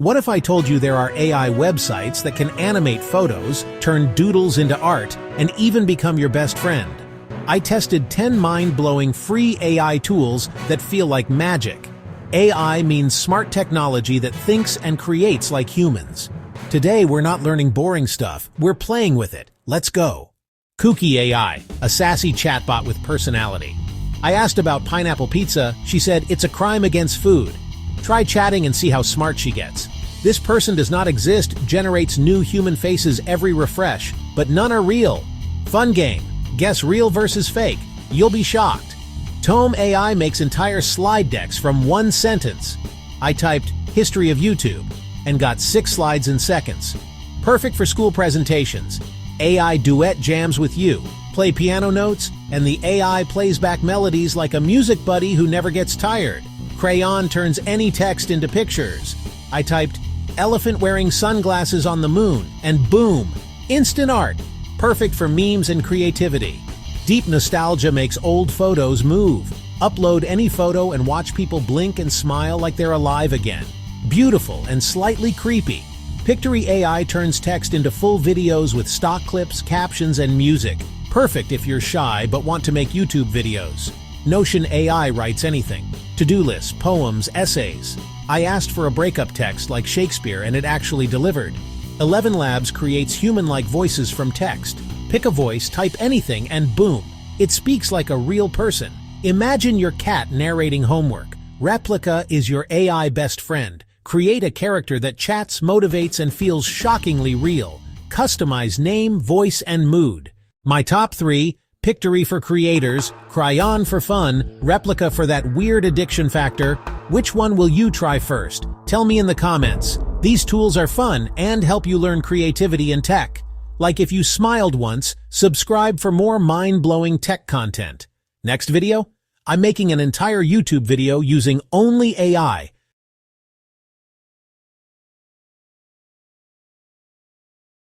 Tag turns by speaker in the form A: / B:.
A: What if I told you there are AI websites that can animate photos, turn doodles into art, and even become your best friend? I tested 10 mind-blowing free AI tools that feel like magic. AI means smart technology that thinks and creates like humans. Today we're not learning boring stuff, we're playing with it. Let's go. Kooky AI, a sassy chatbot with personality. I asked about pineapple pizza, she said it's a crime against food. Try chatting and see how smart she gets. This person does not exist, generates new human faces every refresh, but none are real. Fun game. Guess real versus fake. You'll be shocked. Tome AI makes entire slide decks from one sentence. I typed history of YouTube and got 6 slides in seconds. Perfect for school presentations. AI duet jams with you. Play piano notes, and the AI plays back melodies like a music buddy who never gets tired. Crayon turns any text into pictures. I typed elephant wearing sunglasses on the moon, and boom, instant art. Perfect for memes and creativity. Deep nostalgia makes old photos move. Upload any photo and watch people blink and smile like they're alive again. Beautiful and slightly creepy. Pictory AI turns text into full videos with stock clips, captions, and music. Perfect if you're shy but want to make YouTube videos. Notion AI writes anything. To-do lists, poems, essays. I asked for a breakup text like Shakespeare and it actually delivered. 11 Labs creates human-like voices from text. Pick a voice, type anything, and boom, it speaks like a real person. Imagine your cat narrating homework. Replica is your AI best friend. Create a character that chats, motivates, and feels shockingly real. Customize name, voice, and mood. My top 3: Pictory for creators, Crayon for fun, Replica for that weird addiction factor. Which one will you try first? Tell me in the comments. These tools are fun and help you learn creativity and tech. Like if you smiled once, subscribe for more mind-blowing tech content. Next video? I'm making an entire YouTube video using only AI.